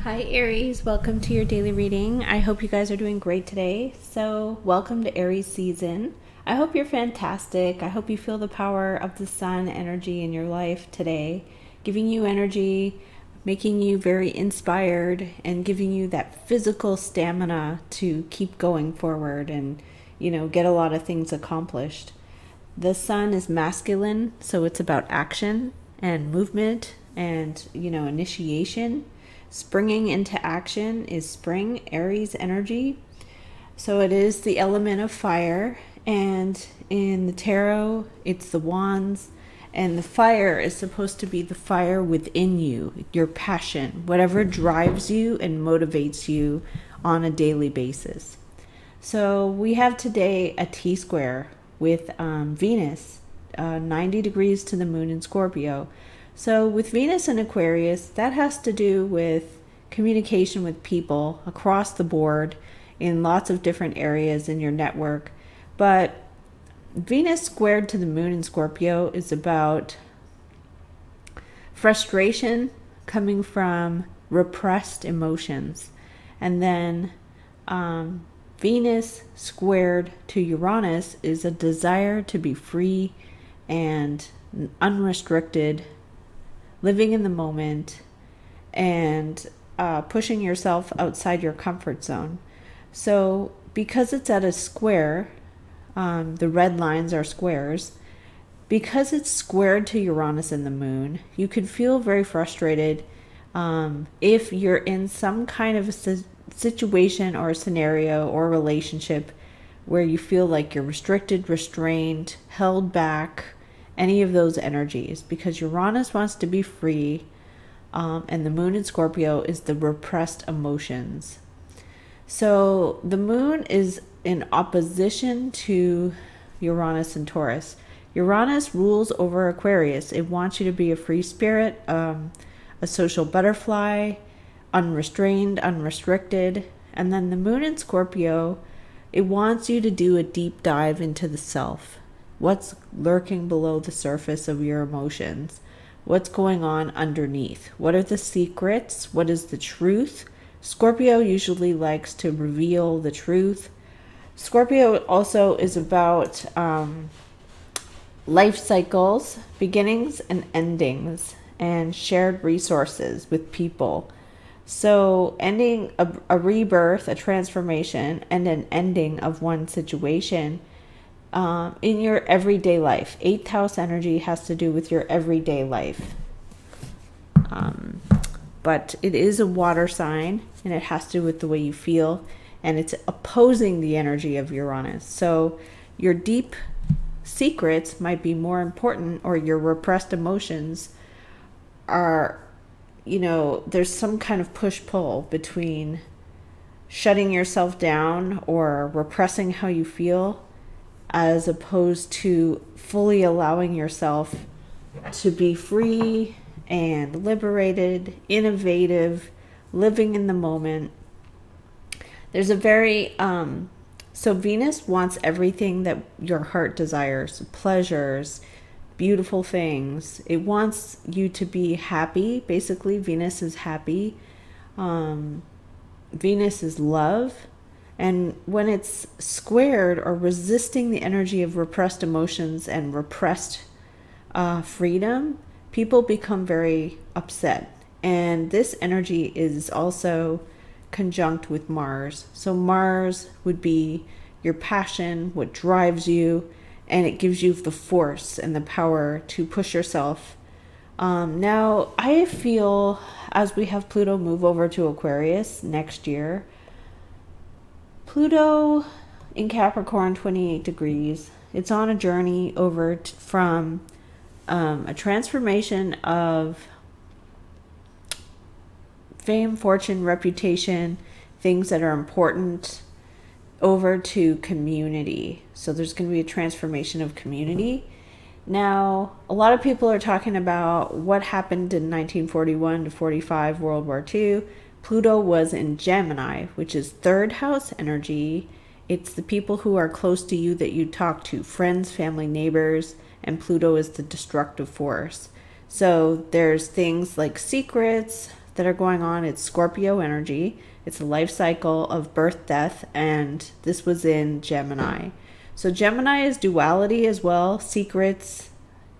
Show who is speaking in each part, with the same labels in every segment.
Speaker 1: Hi Aries, welcome to your daily reading. I hope you guys are doing great today. So welcome to Aries season. I hope you're fantastic. I hope you feel the power of the sun energy in your life today, giving you energy, making you very inspired, and giving you that physical stamina to keep going forward and, get a lot of things accomplished. The sun is masculine, so it's about action and movement and, initiation. Springing into action is spring, Aries energy. So it is the element of fire. And in the tarot, it's the wands. And the fire is supposed to be the fire within you, your passion, whatever drives you and motivates you on a daily basis. So we have today a T-square with Venus, 90 degrees to the moon in Scorpio. So with Venus in Aquarius, that has to do with communication with people across the board in lots of different areas in your network. But Venus squared to the moon in Scorpio is about frustration coming from repressed emotions. And then Venus squared to Uranus is a desire to be free and unrestricted, living in the moment, and pushing yourself outside your comfort zone. So because it's at a square, the red lines are squares, because it's squared to Uranus and the moon, you could feel very frustrated if you're in some kind of a situation or a scenario or a relationship where you feel like you're restricted, restrained, held back, any of those energies, because Uranus wants to be free, and the moon in Scorpio is the repressed emotions. So the moon is in opposition to Uranus and Taurus. Uranus rules over Aquarius. It wants you to be a free spirit, a social butterfly, unrestrained, unrestricted. And then the moon in Scorpio, it wants you to do a deep dive into the self. What's lurking below the surface of your emotions? What's going on underneath? What are the secrets? What is the truth? Scorpio usually likes to reveal the truth. Scorpio also is about life cycles, beginnings and endings, and shared resources with people. So ending a rebirth, a transformation, and an ending of one situation in your everyday life. 8th house energy has to do with your everyday life. But it is a water sign, and it has to do with the way you feel, and it's opposing the energy of Uranus. So your deep secrets might be more important, or your repressed emotions are, there's some kind of push-pull between shutting yourself down or repressing how you feel, as opposed to fully allowing yourself to be free and liberated, innovative, living in the moment. There's a very, so Venus wants everything that your heart desires, pleasures, beautiful things. It wants you to be happy. Basically, Venus is happy. Venus is love. And when it's squared or resisting the energy of repressed emotions and repressed freedom, people become very upset. And this energy is also conjunct with Mars. So Mars would be your passion, what drives you, and it gives you the force and the power to push yourself. Now, I feel as we have Pluto move over to Aquarius next year, Pluto in Capricorn, 28 degrees. It's on a journey over from a transformation of fame, fortune, reputation, things that are important, over to community. So there's going to be a transformation of community. Now, a lot of people are talking about what happened in 1941 to 45, World War II. Pluto was in Gemini, which is 3rd house energy. It's the people who are close to you that you talk to, friends, family, neighbors, and Pluto is the destructive force. So there's things like secrets, that are going on. It's Scorpio energy. It's a life cycle of birth, death, and this was in Gemini. So Gemini is duality as well, secrets,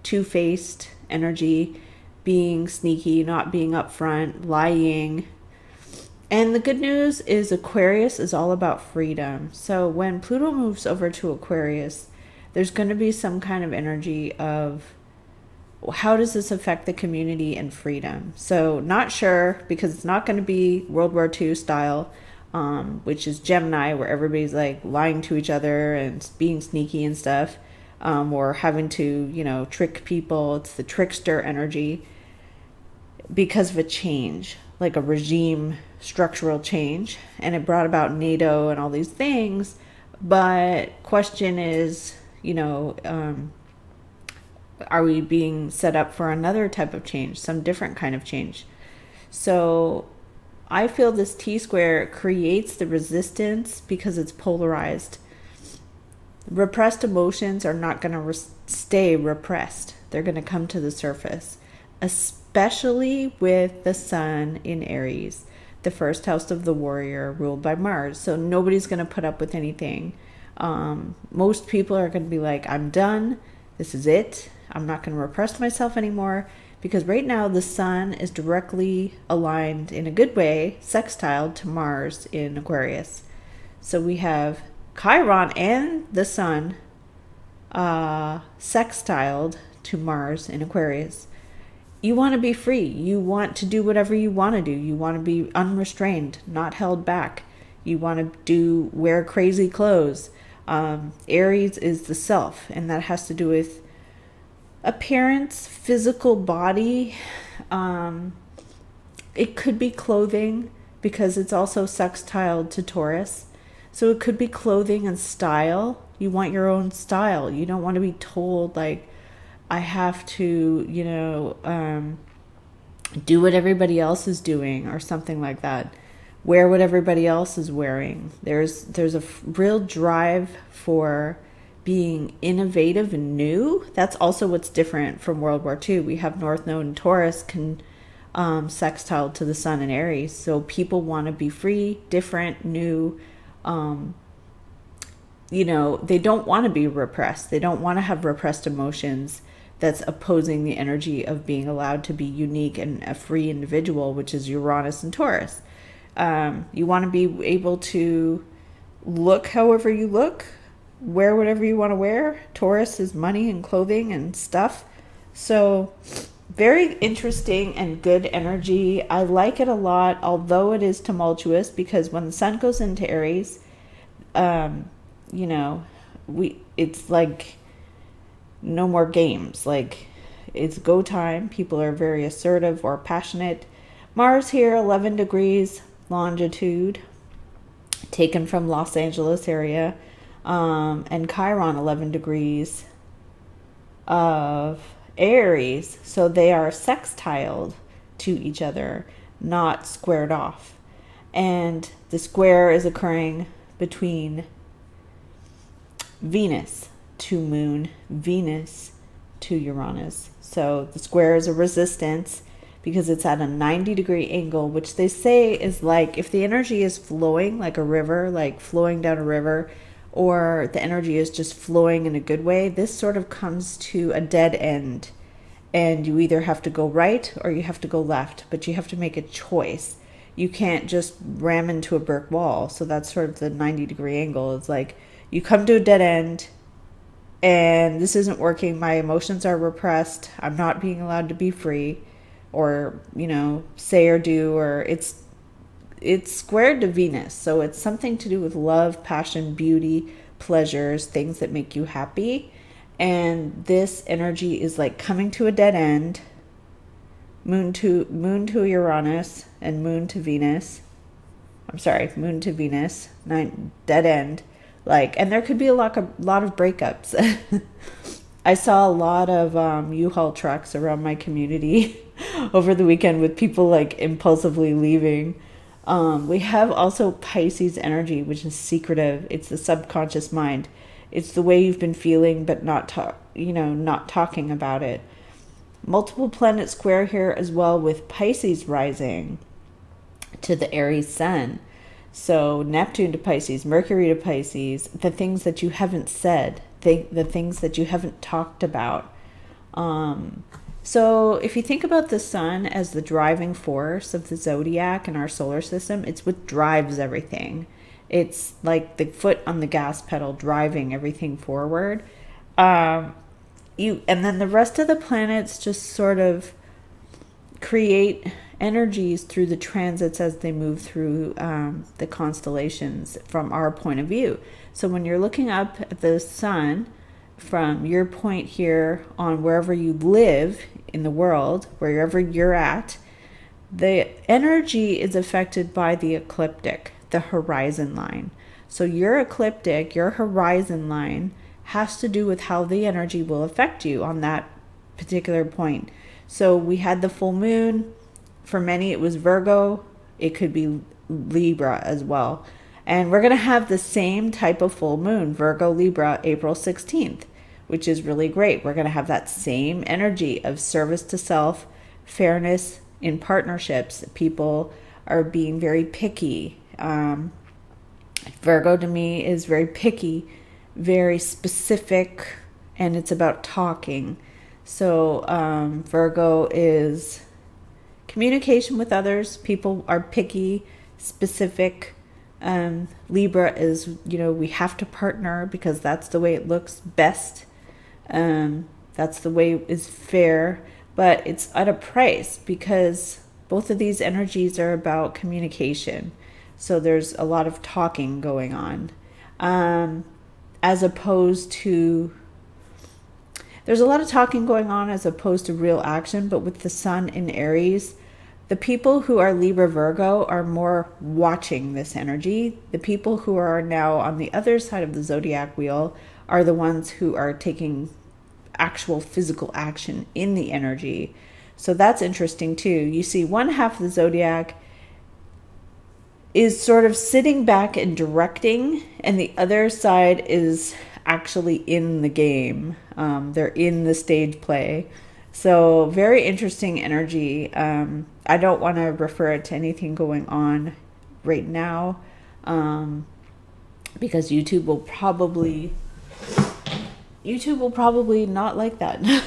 Speaker 1: two-faced energy, being sneaky, not being upfront, lying. And the good news is Aquarius is all about freedom. So when Pluto moves over to Aquarius, there's going to be some kind of energy of how does this affect the community and freedom? So not sure, because it's not going to be World War II style, which is Gemini, where everybody's like lying to each other and being sneaky and stuff, or having to, trick people. It's the trickster energy because of a change, like a regime structural change, and it brought about NATO and all these things. But question is, are we being set up for another type of change, some different kind of change? So I feel this T-square creates the resistance because it's polarized. Repressed emotions are not going to stay repressed. They're going to come to the surface, especially with the sun in Aries, the first house of the warrior ruled by Mars. So nobody's going to put up with anything. Most people are going to be like, I'm done. This is it. I'm not going to repress myself anymore, because right now the sun is directly aligned in a good way, sextiled to Mars in Aquarius. So we have Chiron and the sun sextiled to Mars in Aquarius. You want to be free. You want to do whatever you want to do. You want to be unrestrained, not held back. You want to wear crazy clothes. Aries is the self, and that has to do with appearance, physical body. It could be clothing, because it's also sextiled to Taurus. So it could be clothing and style. You want your own style. You don't want to be told, like, I have to, do what everybody else is doing or something like that. Wear what everybody else is wearing. There's a real drive for being innovative and new. That's also what's different from World War II. We have North Node and Taurus sextile to the sun in Aries. So people want to be free, different, new. They don't want to be repressed. They don't want to have repressed emotions that's opposing the energy of being allowed to be unique and a free individual, which is Uranus and Taurus. You want to be able to look however you look, wear whatever you want to wear. Taurus is money and clothing and stuff. So very interesting and good energy. I like it a lot, although it is tumultuous, because when the sun goes into Aries, it's like no more games. Like, it's go time. People are very assertive or passionate. Mars here, 11 degrees longitude, taken from Los Angeles area, and Chiron 11 degrees of Aries. So they are sextiled to each other, not squared off. And the square is occurring between Venus to Moon, Venus to Uranus. So the square is a resistance because it's at a 90-degree angle, which they say is like if the energy is flowing like a river, like flowing down a river, or the energy is just flowing in a good way, this sort of comes to a dead end. And you either have to go right or you have to go left, but you have to make a choice. You can't just ram into a brick wall. So that's sort of the 90-degree angle. It's like you come to a dead end, and this isn't working. My emotions are repressed. I'm not being allowed to be free, or, say or do, or it's squared to Venus. So it's something to do with love, passion, beauty, pleasures, things that make you happy. And this energy is like coming to a dead end. Moon to Uranus and Moon to Venus. Moon to Venus, dead end. And there could be a lot of breakups. I saw a lot of U-Haul trucks around my community over the weekend with people impulsively leaving. We have also Pisces energy, which is secretive. It's the subconscious mind. It's the way you've been feeling, but not talking about it. multiple planet square here as well with Pisces rising to the Aries sun. So Neptune to Pisces, Mercury to Pisces, the things that you haven't said, the things that you haven't talked about. So if you think about the sun as the driving force of the zodiac and our solar system, it's what drives everything. It's like the foot on the gas pedal driving everything forward. And then the rest of the planets just sort of create energies through the transits as they move through the constellations from our point of view. So when you're looking up at the sun from your point here on wherever you live in the world, wherever you're at, the energy is affected by the ecliptic, the horizon line. So your ecliptic, your horizon line, has to do with how the energy will affect you on that particular point. So we had the full moon. For many, it was Virgo. It could be Libra as well. And we're going to have the same type of full moon, Virgo, Libra, April 16th, which is really great. We're going to have that same energy of service to self, fairness in partnerships. People are being very picky. Virgo to me is very picky, very specific, and it's about talking. So Virgo is communication with others. People are picky, specific. Libra is, we have to partner because that's the way it looks best. That's the way is fair, but it's at a price because both of these energies are about communication. So there's a lot of talking going on, as opposed to, there's a lot of talking going on as opposed to real action. But with the sun in Aries, the people who are Libra Virgo are more watching this energy. The people who are now on the other side of the zodiac wheel are the ones who are taking actual physical action in the energy. So that's interesting too. You see, one half of the zodiac is sort of sitting back and directing, and the other side is actually in the game. They're in the stage play. So very interesting energy. I don't want to refer it to anything going on right now, because YouTube will probably not like that.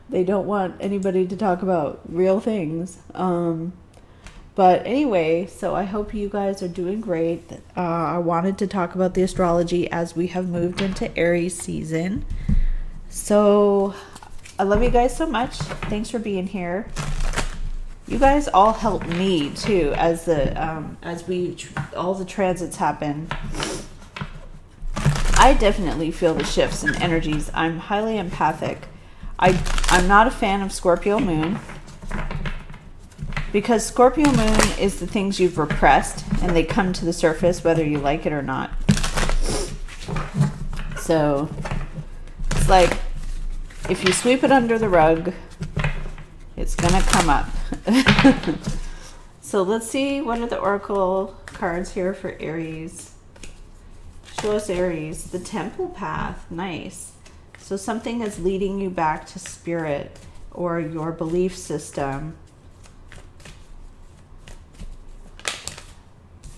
Speaker 1: They don't want anybody to talk about real things. But anyway, so I hope you guys are doing great. I wanted to talk about the astrology as we have moved into Aries season. So I love you guys so much. Thanks for being here. You guys all help me too as all the transits happen. I definitely feel the shifts in energies. I'm highly empathic. I'm not a fan of Scorpio moon, because Scorpio moon is the things you've repressed and they come to the surface whether you like it or not. So it's like if you sweep it under the rug, it's gonna come up. So let's see, what are the oracle cards here for Aries? Show us Aries. The Temple Path. Nice. So something is leading you back to spirit or your belief system.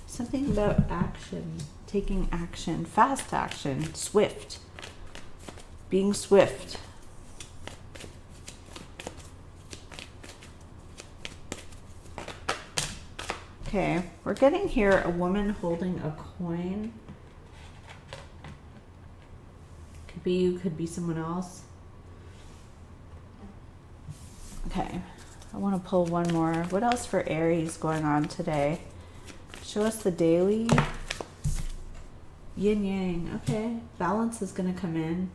Speaker 1: Something about action, taking action, fast action, swift, being swift. Okay, we're getting here a woman holding a coin. Could be you, could be someone else. Okay, I want to pull one more. What else for Aries going on today? Show us the daily. Yin yang. Okay, balance is going to come in.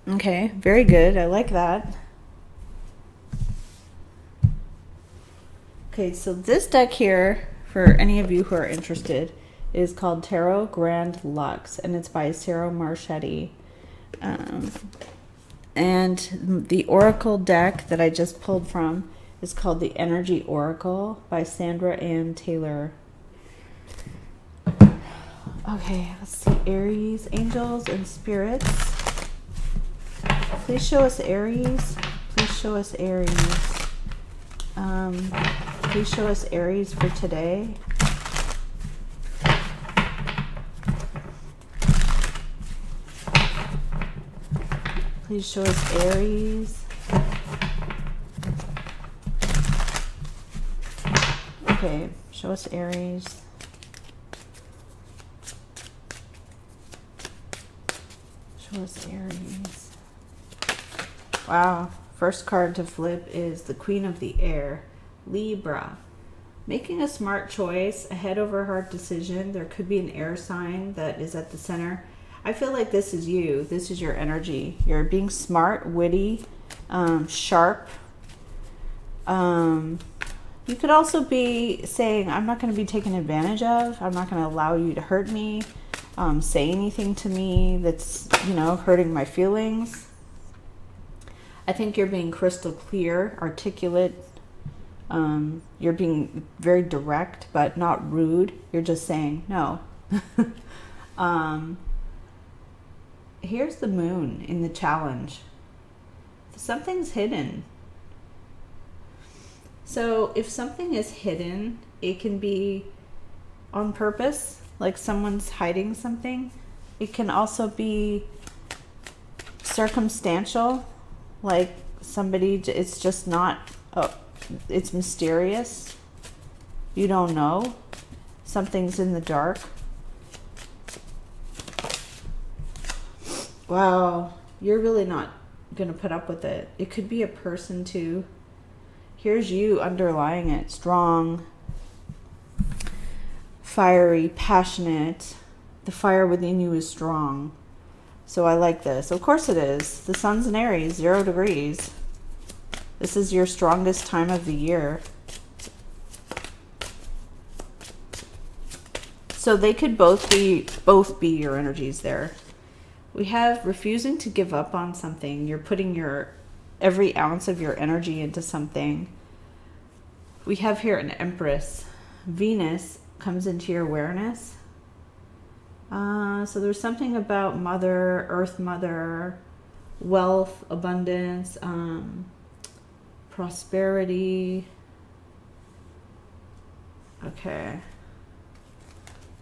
Speaker 1: Okay, very good. I like that. Okay, so this deck here, for any of you who are interested, is called Tarot Grand Luxe, and it's by Sarah Marchetti. And the Oracle deck that I just pulled from is called the Energy Oracle by Sandra Ann Taylor. Okay, let's see. Aries, angels, and spirits. Please show us Aries. Please show us Aries. Please show us Aries for today. Please show us Aries. Okay, show us Aries. Show us Aries. Wow. First card to flip is the Queen of the Air, Libra. Making a smart choice, a head over heart decision. There could be an air sign that is at the center. I feel like this is you. This is your energy. You're being smart, witty, sharp. You could also be saying, I'm not going to be taken advantage of. I'm not going to allow you to hurt me. Say anything to me that's, you know, hurting my feelings. I think you're being crystal clear, articulate. You're being very direct, but not rude. You're just saying no. Here's the moon in the challenge. Something's hidden. So if something is hidden, it can be on purpose, like someone's hiding something. It can also be circumstantial, like somebody, it's just not, it's mysterious. You don't know. Something's in the dark. Wow, you're really not going to put up with it. It could be a person too. Here's you underlying it. Strong, fiery, passionate. The fire within you is strong. So I like this. Of course it is. The sun's in Aries, 0 degrees. This is your strongest time of the year. So they could both be your energies there. We have refusing to give up on something. You're putting every ounce of your energy into something. We have here an Empress. Venus comes into your awareness. So there's something about Mother, Earth Mother, wealth, abundance, prosperity. Okay.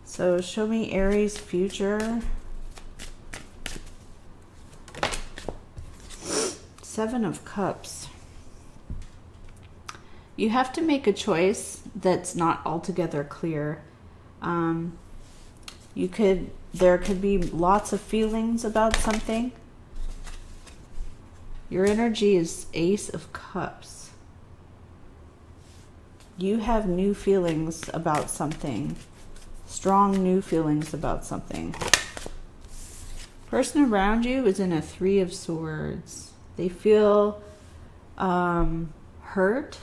Speaker 1: So show me Aries future. 7 of Cups. You have to make a choice that's not altogether clear. There could be lots of feelings about something. Your energy is Ace of Cups. You have new feelings about something. Strong new feelings about something. Person around you is in a 3 of Swords. They feel hurt.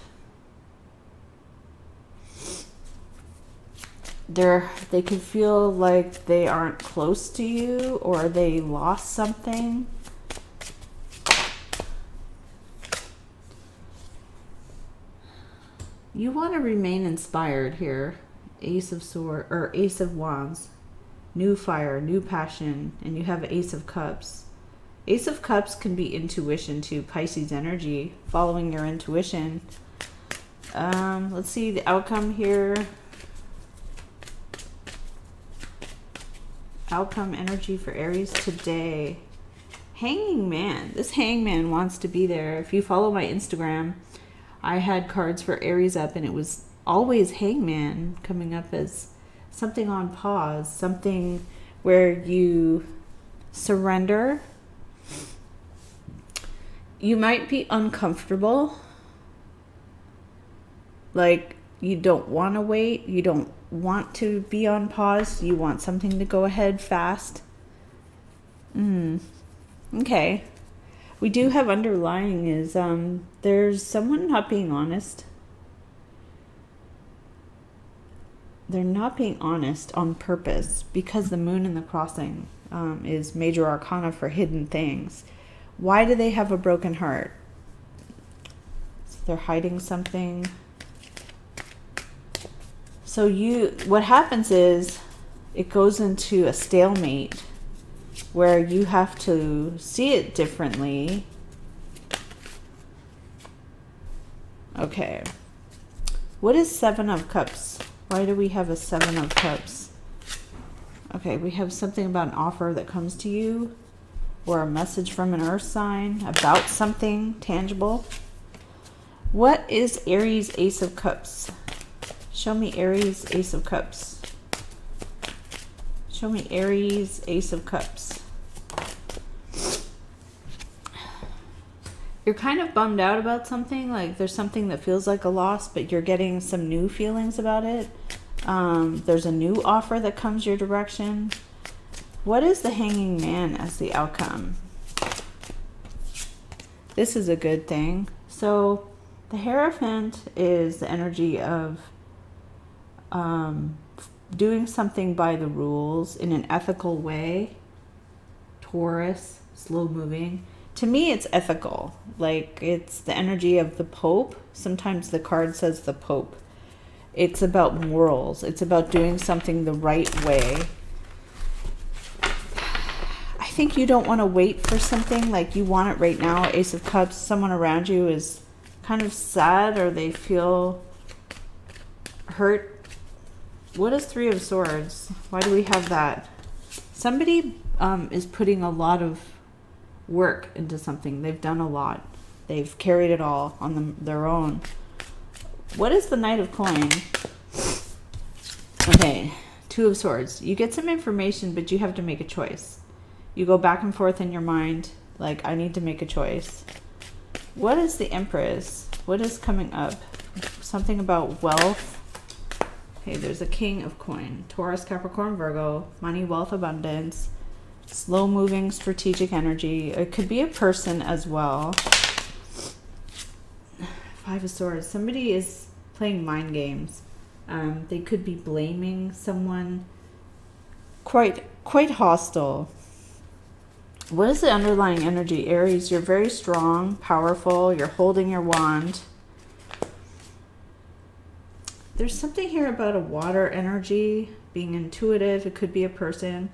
Speaker 1: They can feel like they aren't close to you, or they lost something. You want to remain inspired here. Ace of Swords or Ace of Wands. New fire, new passion, and you have Ace of Cups. Ace of Cups can be intuition too, Pisces energy, following your intuition. Let's see the outcome here. Outcome energy for Aries today. Hanging Man. This hangman wants to be there. If you follow my Instagram, I had cards for Aries up, and it was always hangman coming up as something on pause, something where you surrender. You might be uncomfortable. Like you don't want to wait. You don't want to be on pause. You want something to go ahead fast. Okay. We do have underlying is there's someone not being honest. They're not being honest on purpose because the moon in the crossing is major arcana for hidden things. Why do they have a broken heart? So they're hiding something. So what happens is it goes into a stalemate where you have to see it differently. Okay. What is Seven of Cups? Why do we have a Seven of Cups? Okay, we have something about an offer that comes to you, or a message from an earth sign about something tangible. What is Aries Ace of Cups? Show me Aries Ace of Cups. Show me Aries Ace of Cups. You're kind of bummed out about something, like there's something that feels like a loss, but you're getting some new feelings about it. There's a new offer that comes your direction. What is the Hanging Man as the outcome? This is a good thing. So the Hierophant is the energy of doing something by the rules in an ethical way. Taurus, slow moving. To me, it's ethical. Like, it's the energy of the Pope. Sometimes the card says the Pope. It's about morals. It's about doing something the right way. I think you don't want to wait for something. Like, you want it right now. Ace of Cups, someone around you is kind of sad, or they feel hurt. What is Three of Swords? Why do we have that? Somebody is putting a lot of work into something. They've done a lot. They've carried it all on their own. What is the Knight of Coin? Okay, Two of Swords. You get some information, but you have to make a choice. You go back and forth in your mind, like, I need to make a choice. What is the Empress? What is coming up? Something about wealth. Okay, there's a King of Coin. Taurus, Capricorn, Virgo. Money, wealth, abundance. Slow-moving, strategic energy. It could be a person as well. Five of Swords. Somebody is playing mind games. They could be blaming someone. Quite hostile. What is the underlying energy? Aries, you're very strong, powerful. You're holding your wand. There's something here about a water energy, being intuitive. It could be a person.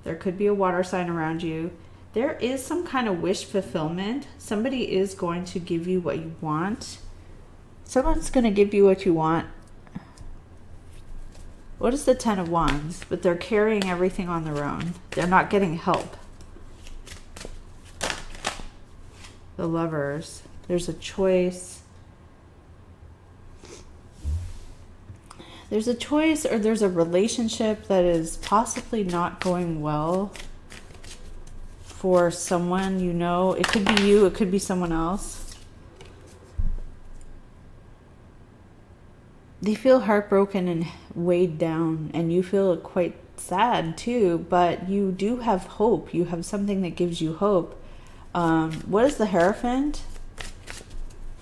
Speaker 1: There could be a water sign around you. There is some kind of wish fulfillment. Somebody is going to give you what you want. Someone's going to give you what you want. What is the Ten of Wands? But they're carrying everything on their own. They're not getting help. The Lovers. There's a choice. There's a choice, or there's a relationship that is possibly not going well for someone you know. It could be you, it could be someone else. They feel heartbroken and weighed down, and you feel quite sad too, but you do have hope. You have something that gives you hope. What is the Hierophant?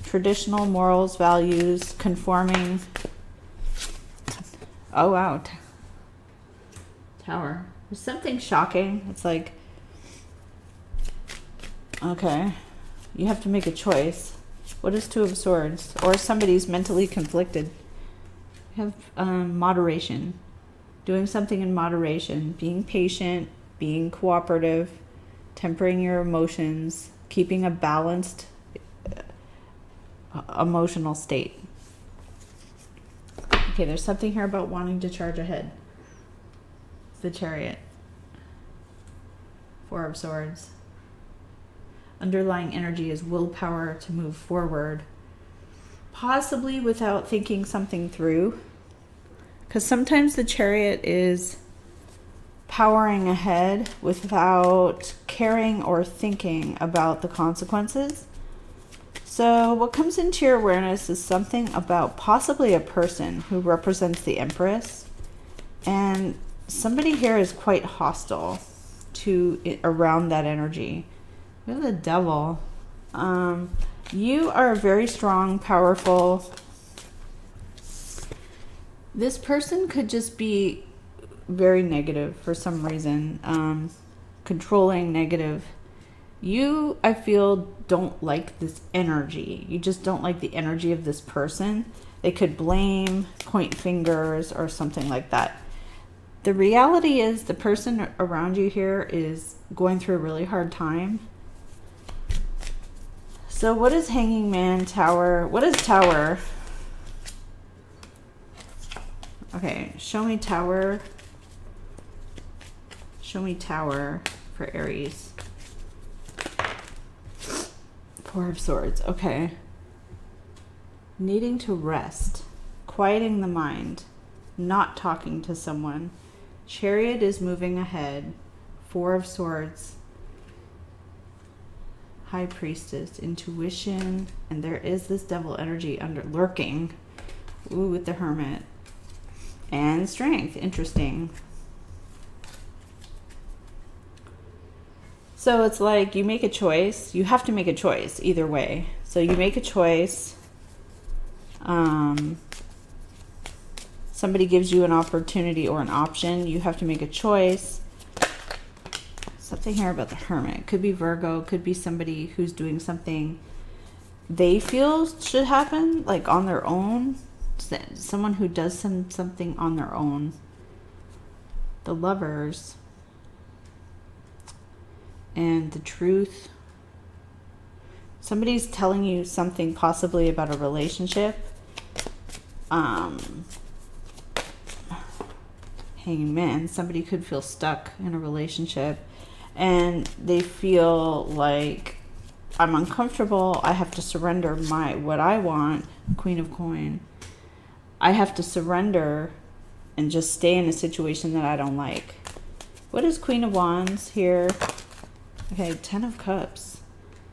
Speaker 1: Traditional morals, values, conforming. Oh, wow. Tower. There's something shocking. It's like, okay, you have to make a choice. What is Two of Swords? Or somebody's mentally conflicted. You have moderation. Doing something in moderation. Being patient. Being cooperative. Tempering your emotions. Keeping a balanced emotional state. Okay, there's something here about wanting to charge ahead. The Chariot. Four of Swords. Underlying energy is willpower to move forward. Possibly without thinking something through. Because sometimes the Chariot is powering ahead without caring or thinking about the consequences. So what comes into your awareness is something about possibly a person who represents the Empress. And somebody here is quite hostile to around that energy. We have the Devil. You are very strong, powerful. This person could just be very negative for some reason. Controlling, negative. You, I feel, don't like this energy. You just don't like the energy of this person. They could blame, point fingers, or something like that. The reality is the person around you here is going through a really hard time. So what is Hanging Man, Tower? What is Tower? Okay, show me Tower. Show me Tower for Aries. Four of Swords. Okay. Needing to rest. Quieting the mind. Not talking to someone. Chariot is moving ahead. Four of Swords. High Priestess. Intuition. And there is this devil energy lurking. Ooh, with the Hermit. And Strength. Interesting. So it's like you make a choice. You have to make a choice either way. So you make a choice. Somebody gives you an opportunity or an option. You have to make a choice. Something here about the Hermit. Could be Virgo. Could be somebody who's doing something they feel should happen, like on their own. Someone who does something on their own. The Lovers. And the Truth. Somebody's telling you something possibly about a relationship. Hanging Man. Somebody could feel stuck in a relationship and they feel like, I'm uncomfortable. I have to surrender what I want. Queen of Coin. I have to surrender and just stay in a situation that I don't like. What is Queen of Wands here? Okay, Ten of Cups.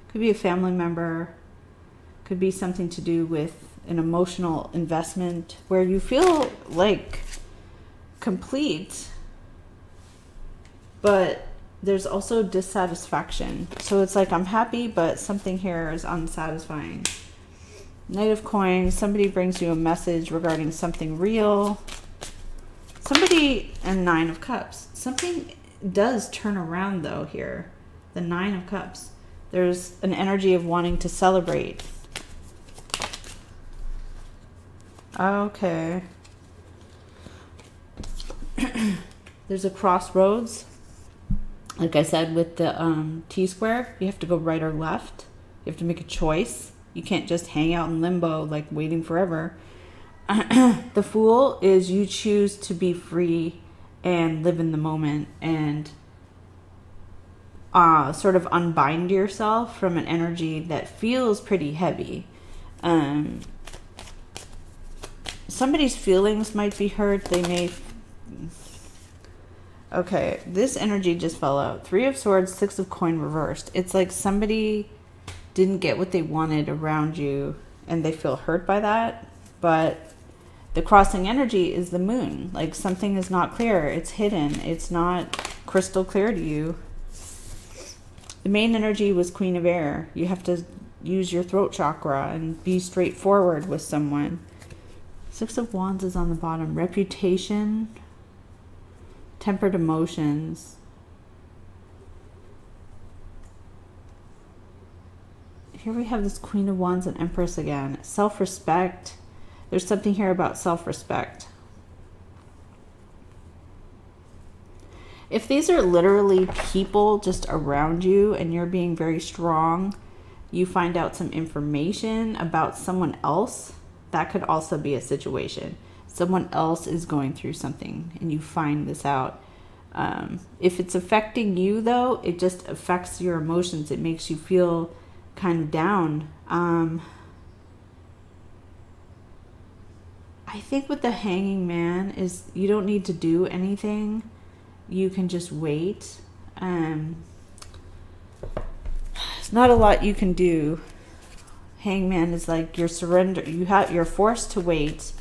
Speaker 1: Could be a family member. Could be something to do with an emotional investment where you feel like complete, but there's also dissatisfaction. So it's like I'm happy, but something here is unsatisfying. Knight of Coins. Somebody brings you a message regarding something real. Somebody, and Nine of Cups. Something does turn around though here. The Nine of Cups. There's an energy of wanting to celebrate. Okay. There's a crossroads. Like I said, with the T-square, you have to go right or left. You have to make a choice. You can't just hang out in limbo, like waiting forever. The Fool is you choose to be free and live in the moment and sort of unbind yourself from an energy that feels pretty heavy. Somebody's feelings might be hurt. They may... Okay, this energy just fell out. Three of Swords, Six of Coin reversed. It's like somebody didn't get what they wanted around you and they feel hurt by that. But the crossing energy is the Moon. Like something is not clear. It's hidden. It's not crystal clear to you. The main energy was Queen of Air. You have to use your throat chakra and be straightforward with someone. Six of Wands is on the bottom. Reputation. Tempered emotions. Here we have this Queen of Wands and Empress again. Self-respect. There's something here about self-respect. If these are literally people just around you and you're being very strong, you find out some information about someone else, that could also be a situation. Someone else is going through something and you find this out. If it's affecting you though, it just affects your emotions. It makes you feel kind of down. I think with the Hanging Man is you don't need to do anything. You can just wait. There's not a lot you can do. Hangman is like you're forced to wait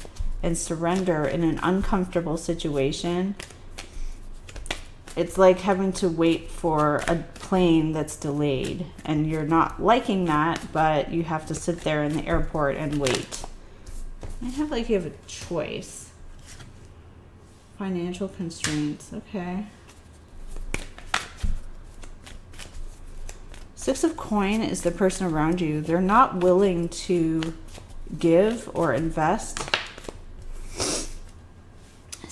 Speaker 1: and surrender in an uncomfortable situation. It's like having to wait for a plane that's delayed and you're not liking that, but you have to sit there in the airport and wait. I have like you have a choice. Financial constraints. Okay. Six of Coin is the person around you. They're not willing to give or invest.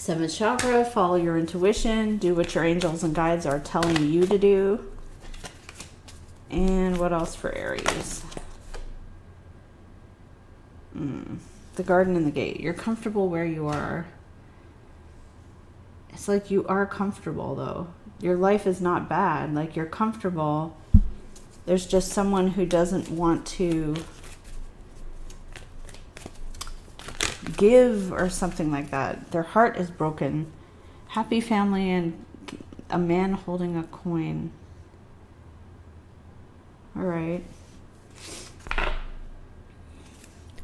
Speaker 1: Seventh chakra, follow your intuition. Do what your angels and guides are telling you to do. And what else for Aries? The garden and the gate. You're comfortable where you are. It's like you are comfortable, though. Your life is not bad. Like, you're comfortable. There's just someone who doesn't want to give or something like that. Their heart is broken. Happy family and a man holding a coin. All right.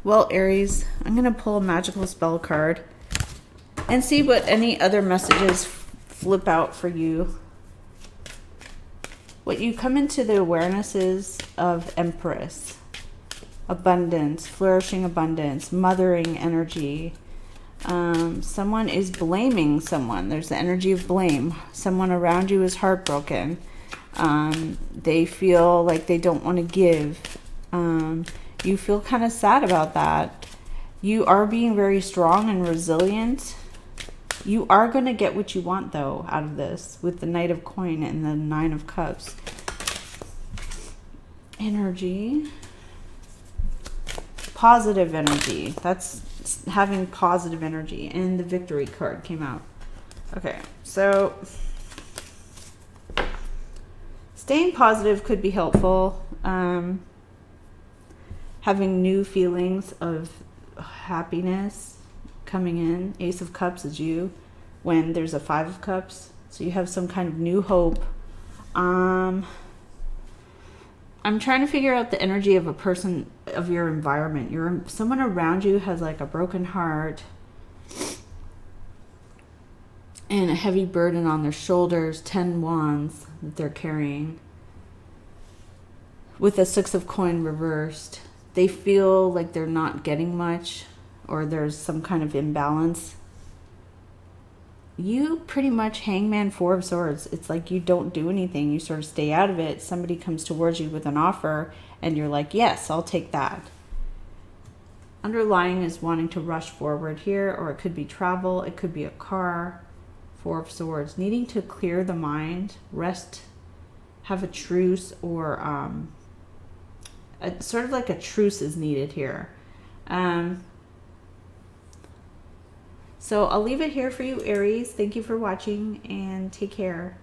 Speaker 1: Well, Aries, I'm going to pull a magical spell card and see what any other messages flip out for you. What you come into the awareness is of Empress, abundance, flourishing abundance, mothering energy. Someone is blaming someone. There's the energy of blame. Someone around you is heartbroken. They feel like they don't want to give. You feel kind of sad about that. You are being very strong and resilient. You are going to get what you want, though, out of this with the Knight of Coin and the Nine of Cups. Energy. Positive energy. That's having positive energy. And the Victory card came out. Okay, so staying positive could be helpful. Having new feelings of happiness coming in. Ace of Cups is you when there's a Five of Cups. So you have some kind of new hope. I'm trying to figure out the energy of a person, of your environment. Someone around you has like a broken heart and a heavy burden on their shoulders, 10 wands that they're carrying. With a Six of Coin reversed. They feel like they're not getting much, or there's some kind of imbalance. You pretty much Hangman, Four of Swords. It's like you don't do anything. You sort of stay out of it. Somebody comes towards you with an offer and you're like, yes, I'll take that. Underlying is wanting to rush forward here, or it could be travel. It could be a car. Four of Swords. Needing to clear the mind, rest, have a truce, or sort of like a truce is needed here. So I'll leave it here for you, Aries. Thank you for watching and take care.